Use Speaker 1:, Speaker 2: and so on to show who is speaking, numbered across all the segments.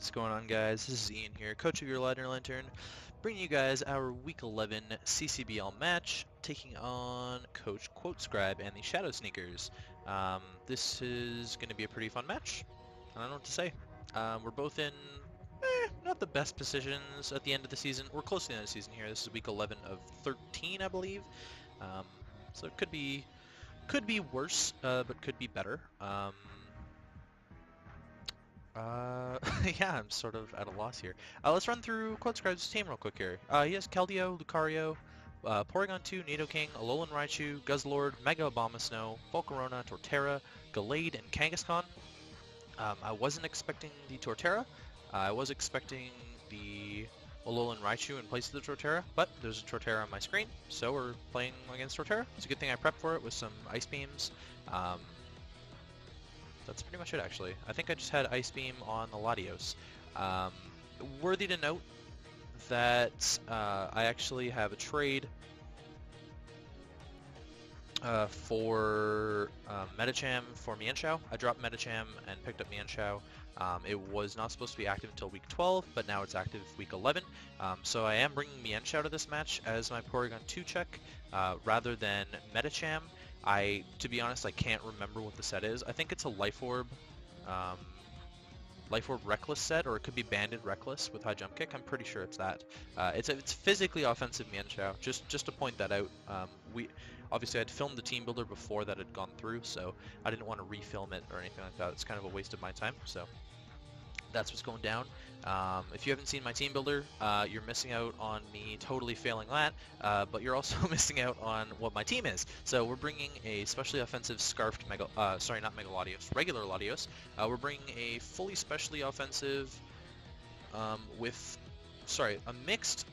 Speaker 1: What's going on, guys? This is Ian here, coach of your Ladder Lantern, bringing you guys our Week 11 CCBL match, taking on Coach QuoteScribe and the Shadow Sneakers. This is going to be a pretty fun match. I don't know what to say. We're both in not the best positions at the end of the season. We're close to the end of the season here. This is Week 11 of 13, I believe. So it could be worse, but could be better. Yeah, I'm sort of at a loss here. Let's run through QuoteScribe's team real quick here. He has Keldeo, Lucario, Porygon 2, Nidoking, Alolan Raichu, Guzzlord, Mega Abomasnow, Volcarona, Torterra, Gallade, and Kangaskhan. I wasn't expecting the Torterra. I was expecting the Alolan Raichu in place of the Torterra, but there's a Torterra on my screen, so we're playing against Torterra. It's a good thing I prepped for it with some Ice Beams. That's pretty much it, actually. I think I just had Ice Beam on the Latios. Worthy to note that I actually have a trade for Medicham for Mienshao. I dropped Medicham and picked up Mienshao. It was not supposed to be active until week 12, but now it's active week 11. So I am bringing Mienshao to this match as my Porygon 2 check rather than Medicham. To be honest, I can't remember what the set is. I think it's a Life Orb Reckless set, or it could be Banded Reckless with High Jump Kick. I'm pretty sure it's that. It's physically offensive Mienshao. Just to point that out. Obviously I had filmed the team builder before that had gone through, so I didn't want to refilm it or anything like that. It's kind of a waste of my time. So that's what's going down. If you haven't seen my team builder, you're missing out on me totally failing that, but you're also missing out on what my team is. So we're bringing a specially offensive Scarfed not Mega Latios, regular Latios. We're bringing a fully specially offensive a mixed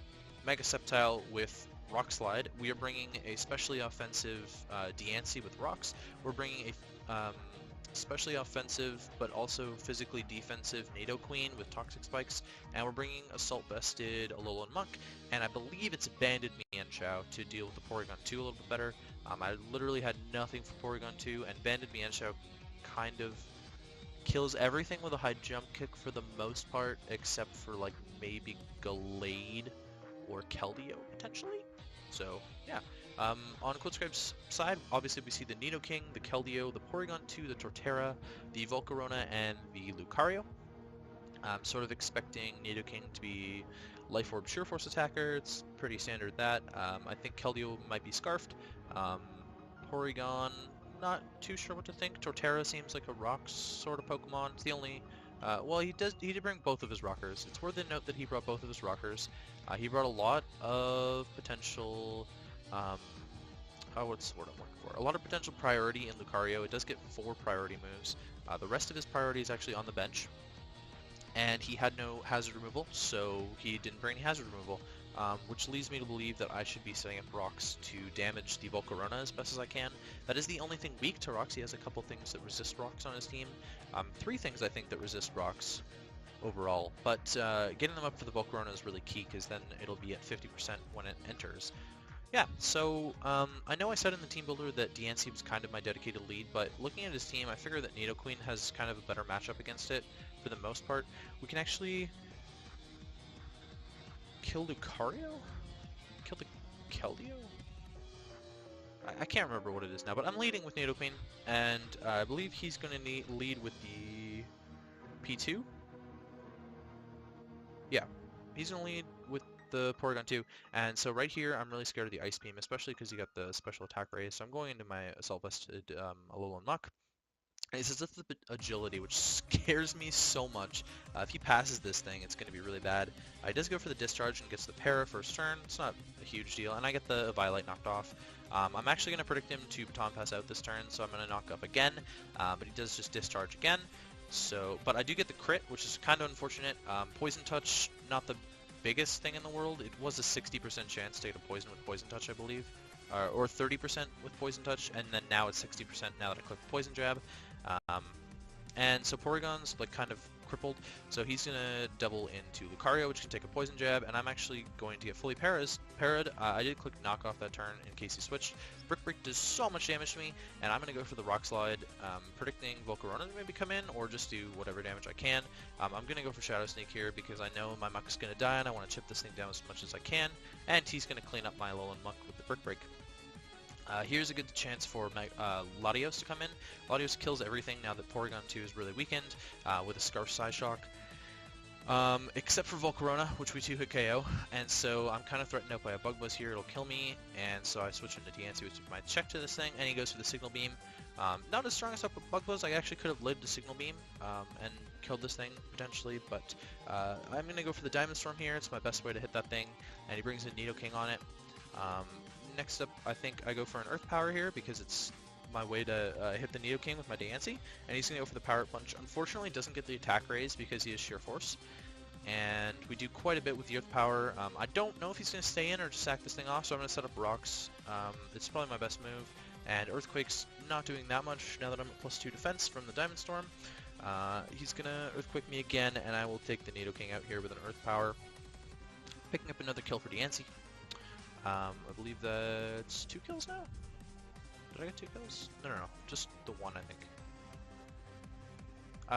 Speaker 1: Mega Sceptile with Rock Slide. We are bringing a specially offensive Diancie with Rocks. We're bringing a especially offensive but also physically defensive Nidoqueen with Toxic Spikes, and we're bringing Assault Vested Alolan Monk, and I believe it's Banded Mienshao to deal with the Porygon 2 a little bit better. I literally had nothing for Porygon 2, and Banded Mienshao kind of kills everything with a high jump kick for the most part, except for like maybe Gallade or Keldeo potentially. So yeah. On QuoteScribe's side, obviously we see the Nidoking, the Keldeo, the Porygon 2, the Torterra, the Volcarona, and the Lucario. I'm sort of expecting Nidoking to be Life Orb Sure Force attacker. It's pretty standard that. I think Keldeo might be Scarfed. Porygon, not too sure what to think. Torterra seems like a rock sort of Pokemon. It's the only... well, he did bring both of his rockers. It's worth a note that he brought both of his rockers. He brought a lot of potential... what's the word I'm looking for? A lot of potential priority in Lucario. It does get 4 priority moves. The rest of his priority is actually on the bench. And he had no hazard removal, so he didn't bring any hazard removal. Which leads me to believe that I should be setting up rocks to damage the Volcarona as best as I can. That is the only thing weak to rocks. He has a couple things that resist rocks on his team. 3 things I think that resist rocks overall, but getting them up for the Volcarona is really key, because then it'll be at 50% when it enters. Yeah, so I know I said in the team builder that Diancie was kind of my dedicated lead, but looking at his team, I figure that Nidoqueen has kind of a better matchup against it for the most part. We can actually kill Lucario? Kill the Keldeo? I can't remember what it is now, but I'm leading with Nidoqueen, and I believe he's going to lead with the P2? Yeah, he's going to lead with the Porygon 2, and so right here I'm really scared of the Ice Beam, especially because he got the special attack raise, so I'm going into my Assault Vested Alolan Muck. And he says that's the agility, which scares me so much. If he passes this thing, it's going to be really bad. He does go for the discharge and gets the para first turn. It's not a huge deal, and I get the Violet knocked off. I'm actually going to predict him to Baton Pass out this turn, so I'm going to knock up again, but he does just discharge again. But I do get the crit, which is kind of unfortunate. Poison Touch, not the biggest thing in the world. It was a 60% chance to get a poison with Poison Touch, I believe, or 30% with Poison Touch, and then now it's 60% now that I click Poison Jab. And so Porygon's like kind of crippled, so he's going to double into Lucario, which can take a poison jab, and I'm actually going to get fully parried. I did click knock off that turn in case he switched. Brick Break does so much damage to me, and I'm going to go for the Rock Slide, predicting Volcarona to maybe come in, or just do whatever damage I can. I'm going to go for Shadow Sneak here, because I know my Muck is going to die, and I want to chip this thing down as much as I can, and he's going to clean up my Alolan Muck with the Brick Break. Here's a good chance for Latios to come in. Latios kills everything now that Porygon 2 is really weakened with a Scarf Psyshock. Except for Volcarona, which we 2-hit KO, and so I'm kind of threatened out by a Bug Buzz here, it'll kill me, and so I switch into Diancie, which is my check to this thing, and he goes for the Signal Beam. Not as strong as Bug Buzz, I actually could have lived the Signal Beam, and killed this thing, potentially, but I'm going to go for the Diamond Storm here, it's my best way to hit that thing, and he brings in Nidoking on it. Next up, I think I go for an Earth Power here, because it's my way to hit the Nidoking with my Diancie, and he's going to go for the Power Punch. Unfortunately, doesn't get the attack raise because he is Sheer Force, and we do quite a bit with the Earth Power. I don't know if he's going to stay in or just sack this thing off, so I'm going to set up Rocks. It's probably my best move, and Earthquake's not doing that much now that I'm at +2 defense from the Diamond Storm. He's going to Earthquake me again, and I will take the Nidoking out here with an Earth Power, picking up another kill for Diancie. I believe that's 2 kills now? Did I get 2 kills? No, just the 1, I think.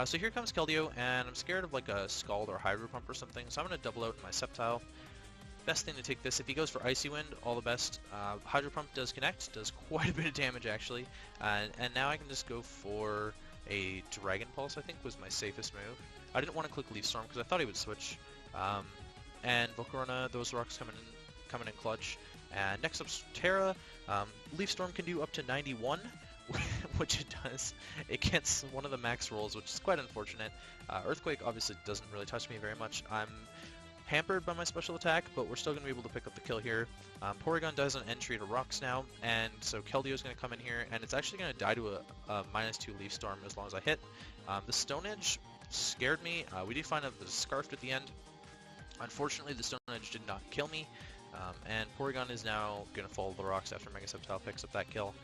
Speaker 1: So here comes Keldeo, and I'm scared of like a Scald or Hydro Pump or something, so I'm going to double out my Sceptile. Best thing to take this, if he goes for Icy Wind, all the best. Hydro Pump does connect, does quite a bit of damage actually, and now I can just go for a Dragon Pulse, I think was my safest move. I didn't want to click Leaf Storm because I thought he would switch. And Volcarona, those rocks coming in clutch. And next up's Terra. Leaf Storm can do up to 91, which it does. It gets one of the max rolls, which is quite unfortunate. Earthquake obviously doesn't really touch me very much. I'm hampered by my special attack, but we're still going to be able to pick up the kill here. Porygon does an entry to Rocks now, and so Keldeo is going to come in here, and it's actually going to die to a -2 Leaf Storm as long as I hit. The Stone Edge scared me. We did find out the Scarfed at the end. Unfortunately, the Stone Edge did not kill me. And Porygon is now going to follow the rocks after Mega Sceptile picks up that kill.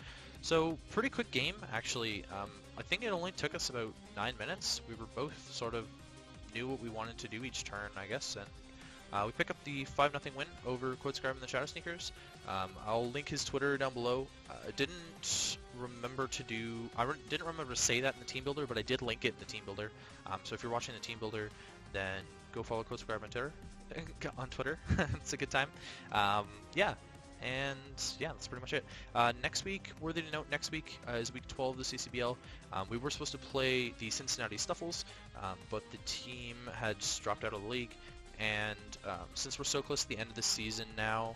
Speaker 1: So, pretty quick game, actually. I think it only took us about 9 minutes. We were both sort of knew what we wanted to do each turn, I guess, and we pick up the 5-0 win over Quodscribe and the Shadow Sneakers. I'll link his Twitter down below. I didn't remember to say that in the Team Builder, but I did link it in the Team Builder. So if you're watching the Team Builder, then go follow Quodscribe on Twitter. It's a good time. Yeah, and yeah, that's pretty much it. Next week, worthy to note, next week is week 12 of the CCBL. We were supposed to play the Cincinnati Stuffles, but the team had just dropped out of the league, and since we're so close to the end of the season now,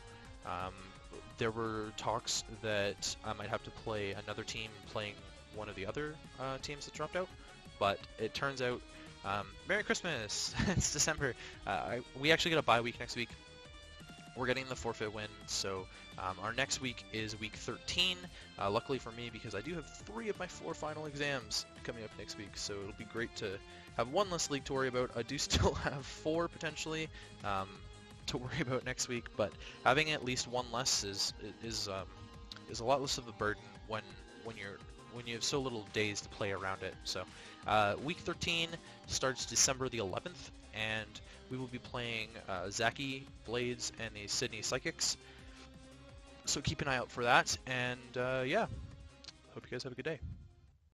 Speaker 1: there were talks that I might have to play another team playing one of the other teams that dropped out, but it turns out Merry Christmas! It's December. We actually get a bye week next week. We're getting the forfeit win, so our next week is week 13. Luckily for me, because I do have 3 of my 4 final exams coming up next week, so it'll be great to have 1 less league to worry about. I do still have 4 potentially to worry about next week, but having at least 1 less is a lot less of a burden when you have so little days to play around it. So week 13 starts December the 11th, and we will be playing Zaki Blades and the Sydney Psychics. So keep an eye out for that, and yeah, hope you guys have a good day.